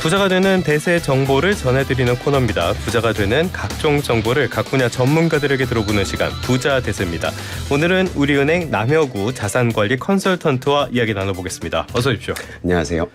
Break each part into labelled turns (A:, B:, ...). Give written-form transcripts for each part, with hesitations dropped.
A: 부자가 되는 대세 정보를 전해드리는 코너입니다. 부자가 되는 각종 정보를 각 분야 전문가들에게 들어보는 시간, 부자 대세입니다. 오늘은 우리은행 남여구 자산관리 컨설턴트와 이야기 나눠보겠습니다. 어서 오십시오.
B: 안녕하세요.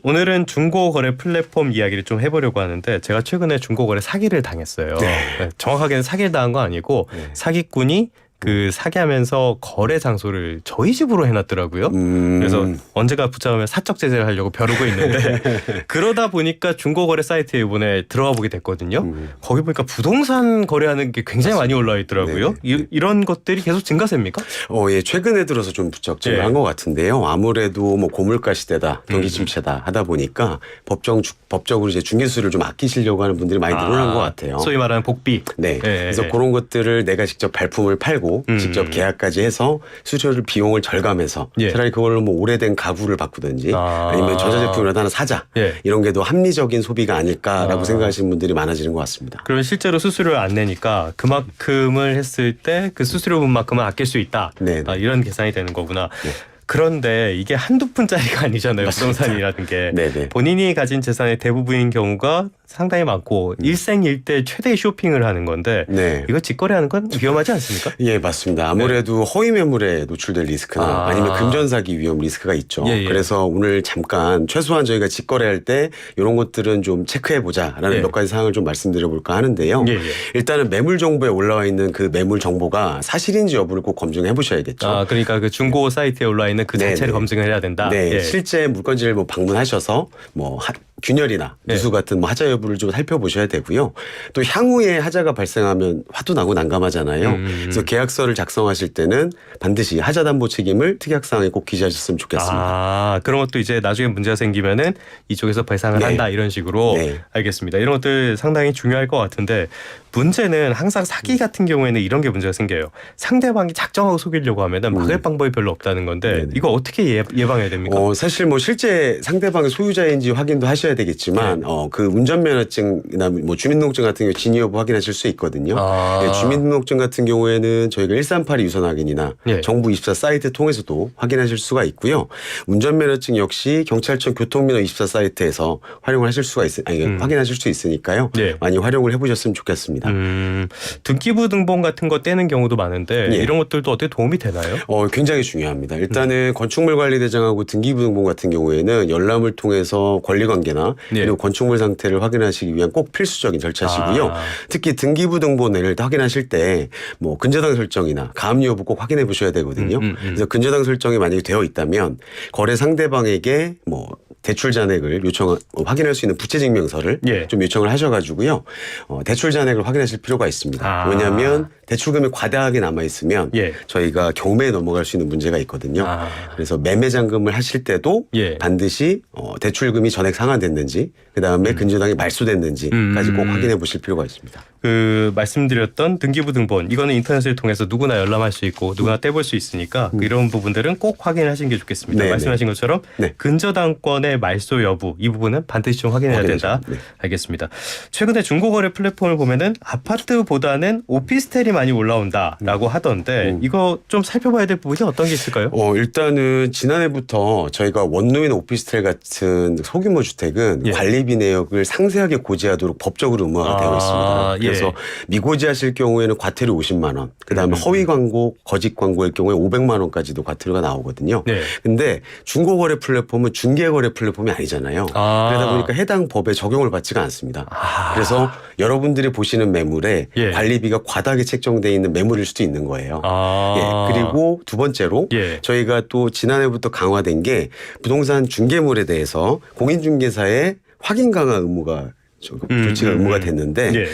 A: 오늘은 중고거래 플랫폼 이야기를 좀 해보려고 하는데, 제가 최근에 중고거래 사기를 당했어요. 네, 정확하게는 사기를 당한 건 아니고 사기꾼이 그 사기하면서 거래 장소를 저희 집으로 해놨더라고요. 그래서 언제가 부자하면 사적 제재를 하려고 벼르고 있는데 그러다 보니까 중고거래 사이트에 이번에 들어가 보게 됐거든요. 거기 보니까 부동산 거래하는 게 굉장히 많이 올라와 있더라고요. 이런 것들이 계속 증가세입니까?
B: 예, 최근에 들어서 좀 부쩍 증가한 것 같은데요. 아무래도 뭐 고물가 시대다, 경기 침체다 하다 보니까 법적으로 이제 중개수를 좀 아끼시려고 하는 분들이 많이 늘어난 것 같아요.
A: 소위 말하는 복비.
B: 네. 그래서 그런 것들을 내가 직접 발품을 팔고 직접 계약까지 해서 수수료 비용을 절감해서 차라리 그걸로 뭐 오래된 가구를 바꾸든지 아니면 전자제품이라도 하나 사자. 이런 게 더 합리적인 소비가 아닐까라고 생각하시는 분들이 많아지는 것 같습니다.
A: 그러면 실제로 수수료를 안 내니까 그만큼을 했을 때 그 수수료분만큼은 아낄 수 있다. 이런 계산이 되는 거구나. 그런데 이게 한두 푼짜리가 아니잖아요. 부동산이라는 게. 본인이 가진 재산의 대부분인 경우가 상당히 많고 일생일대 최대 쇼핑을 하는 건데 이거 직거래하는 건 위험하지 않습니까?
B: 예, 맞습니다. 아무래도 허위 매물에 노출될 리스크나 아니면 금전사기 위험 리스크가 있죠. 그래서 오늘 잠깐 최소한 저희가 직거래할 때 이런 것들은 좀 체크해보자라는 몇 가지 사항을 좀 말씀드려볼까 하는데요. 일단은 매물 정보에 올라와 있는 그 매물 정보가 사실인지 여부를 꼭 검증해 보셔야겠죠.
A: 그러니까 그 중고 사이트에 올라와 있는 그 자체를 검증을 해야 된다.
B: 실제 물건지를 뭐 방문하셔서 뭐 균열이나 누수 같은 뭐 하자 여부를 좀 살펴보셔야 되고요. 또 향후에 하자가 발생하면 화도 나고 난감하잖아요. 그래서 계약서를 작성하실 때는 반드시 하자 담보 책임을 특약사항에 꼭 기재하셨으면 좋겠습니다.
A: 그런 것도 이제 나중에 문제가 생기면은 이쪽에서 배상을 한다 이런 식으로. 알겠습니다. 이런 것들 상당히 중요할 것 같은데, 문제는 항상 사기 같은 경우에는 이런 게 문제가 생겨요. 상대방이 작정하고 속이려고 하면은 막을 방법이 별로 없다는 건데 이거 어떻게 예방해야 됩니까?
B: 사실 뭐 실제 상대방의 소유자인지 확인도 하셔야 되겠지만 그 운전면허증이나 뭐 주민등록증 같은 경우 진위 여부 확인하실 수 있거든요. 주민등록증 같은 경우에는 저희가 1382 유선 확인이나 정부24 사이트 통해서도 확인하실 수가 있고요. 운전면허증 역시 경찰청 교통민호24 사이트에서 활용을 하실 수가 확인하실 수 있으니까요. 많이 활용을 해보셨으면 좋겠습니다.
A: 등기부 등본 같은 거 떼는 경우도 많은데 이런 것들도 어떻게 도움이 되나요?
B: 굉장히 중요합니다. 일단은 건축물관리대장하고 등기부 등본 같은 경우에는 열람을 통해서 권리관계나 그리고 건축물 상태를 확인하시기 위한 꼭 필수적인 절차시고요. 특히 등기부 등본을 확인하실 때 뭐 근저당 설정이나 가압류 여부 꼭 확인해 보셔야 되거든요. 그래서 근저당 설정이 만약에 되어 있다면 거래 상대방에게 뭐 대출 잔액을 확인할 수 있는 부채증명서를 좀 요청을 하셔가지고요. 대출 잔액을 확인하실 필요가 있습니다. 왜냐하면 대출금이 과다하게 남아있으면 저희가 경매에 넘어갈 수 있는 문제가 있거든요. 그래서 매매잔금을 하실 때도 반드시 대출금이 전액 상환됐는지 그다음에 근저당이 말소됐는지까지 꼭 확인해 보실 필요가 있습니다.
A: 말씀드렸던 등기부 등본, 이거는 인터넷을 통해서 누구나 열람할 수 있고 누구나 떼볼 수 있으니까 이런 부분들은 꼭 확인하시는 게 좋겠습니다. 말씀하신 것처럼 근저당권의 말소 여부, 이 부분은 반드시 좀 확인해야 된다. 알겠습니다. 최근에 중고거래 플랫폼을 보면은 아파트보다는 오피스텔이 많이 올라온다라고 하던데 이거 좀 살펴봐야 될 부분이 어떤 게 있을까요?
B: 일단은 지난해부터 저희가 원룸인 오피스텔 같은 소규모 주택은 관리비 내역을 상세하게 고지하도록 법적으로 의무화가 되어 있습니다. 그래서 미고지하실 경우에는 과태료 50만 원, 그다음에 허위 광고, 거짓 광고일 경우에 500만 원까지도 과태료가 나오거든요. 근데 중고거래 플랫폼은 중개거래 플랫폼이 아니잖아요. 그러다 보니까 해당 법에 적용을 받지가 않습니다. 그래서 여러분들이 보시는 매물에 관리비가 과다하게 책정되어 있는 매물일 수도 있는 거예요. 그리고 두 번째로 저희가 또 지난해부터 강화된 게 부동산 중개물에 대해서 공인중개사의 확인 강화 의무가 조치가 의무가 됐는데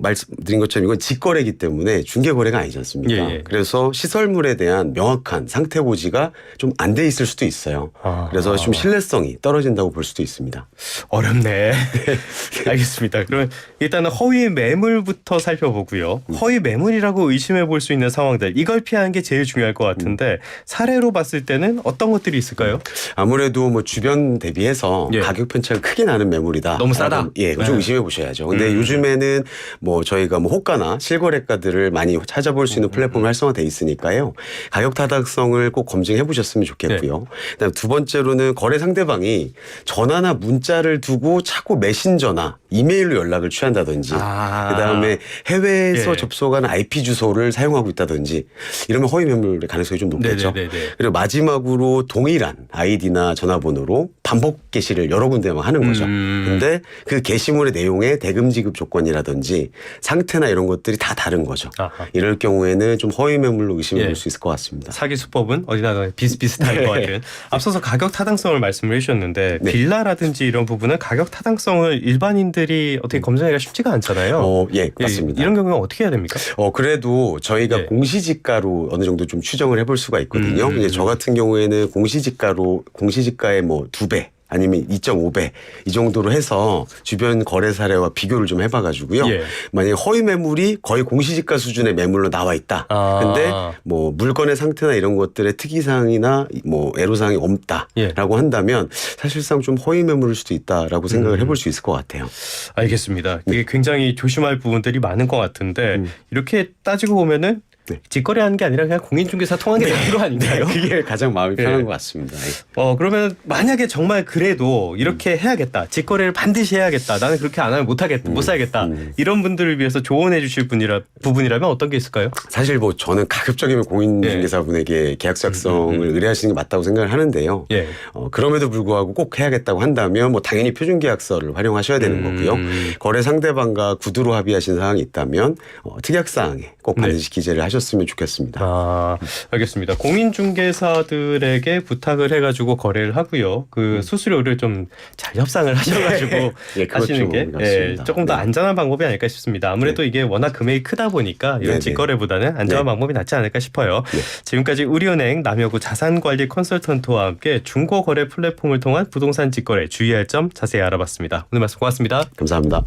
B: 말씀드린 것처럼 이건 직거래이기 때문에 중개거래가 아니지 않습니까? 그래서 시설물에 대한 명확한 상태 고지가 좀 안 돼 있을 수도 있어요. 그래서 좀 신뢰성이 떨어진다고 볼 수도 있습니다.
A: 어렵네. 알겠습니다. 그러면 일단은 허위 매물부터 살펴보고요. 허위 매물이라고 의심해 볼 수 있는 상황들, 이걸 피하는 게 제일 중요할 것 같은데 사례로 봤을 때는 어떤 것들이 있을까요?
B: 아무래도 뭐 주변 대비해서 가격 편차가 크게 나는 매물이다.
A: 너무 싸다.
B: 좀 의심해 보셔야죠. 근데 요즘에는 뭐 저희가 뭐 호가나 실거래가들을 많이 찾아볼 수 있는 플랫폼이 활성화돼 있으니까요. 가격 타당성을 꼭 검증해 보셨으면 좋겠고요. 그다음 두 번째로는 거래 상대방이 전화나 문자를 두고 자꾸 메신저나 이메일로 연락을 취한다든지 그다음에 해외에서 접속하는 IP 주소를 사용하고 있다든지 이러면 허위 매물의 가능성이 좀 높겠죠. 그리고 마지막으로 동일한 아이디나 전화번호로 반복 게시를 여러 군데만 하는 거죠. 근데 그 게시물의 내용에 대금 지급 조건이라든지 상태나 이런 것들이 다 다른 거죠. 이럴 경우에는 좀 허위 매물로 의심해 볼 수 있을 것 같습니다.
A: 사기 수법은 어디나 비슷비슷할 것 같은. 앞서서 가격 타당성을 말씀을 해주셨는데 빌라라든지 이런 부분은 가격 타당성을 일반인들이 어떻게 검증하기가 쉽지가 않잖아요.
B: 예, 맞습니다.
A: 이런 경우는 어떻게 해야 됩니까?
B: 그래도 저희가 공시지가로 어느 정도 좀 추정을 해볼 수가 있거든요. 이제 저 같은 경우에는 공시지가의 뭐 2배 아니면 2.5배 이 정도로 해서 주변 거래 사례와 비교를 좀 해봐가지고요. 만약에 허위 매물이 거의 공시지가 수준의 매물로 나와 있다. 근데 뭐 물건의 상태나 이런 것들의 특이사항이나 뭐 애로사항이 없다라고 한다면 사실상 좀 허위 매물일 수도 있다라고 생각을 해볼 수 있을 것 같아요.
A: 알겠습니다. 이게 굉장히 조심할 부분들이 많은 것 같은데 이렇게 따지고 보면은 직거래하는 게 아니라 그냥 공인중개사 통하는 게 나은 거 아닌가요?
B: 그게 가장 마음이 편한 것 같습니다.
A: 그러면 만약에 정말 그래도 이렇게 해야겠다. 직거래를 반드시 해야겠다. 나는 그렇게 안 하면 못 살겠다. 이런 분들을 위해서 조언해 주실 부분이라면 어떤 게 있을까요?
B: 사실 뭐 저는 가급적이면 공인중개사분에게 계약서 작성을 의뢰하시는 게 맞다고 생각을 하는데요. 그럼에도 불구하고 꼭 해야겠다고 한다면 뭐 당연히 표준계약서를 활용하셔야 되는 거고요. 거래 상대방과 구두로 합의하신 사항이 있다면 특약사항에 꼭 반드시 기재를 하셨으면 좋겠습니다.
A: 알겠습니다. 공인중개사들에게 부탁을 해가지고 거래를 하고요. 그 수수료를 좀 잘 협상을 하셔가지고 하시는 게 조금 더 안전한 방법이 아닐까 싶습니다. 아무래도 이게 워낙 금액이 크다 보니까 이런 직거래보다는 안전한 방법이 낫지 않을까 싶어요. 지금까지 우리은행 남여구 자산관리 컨설턴트와 함께 중고거래 플랫폼을 통한 부동산 직거래 주의할 점 자세히 알아봤습니다. 오늘 말씀 고맙습니다.
B: 감사합니다.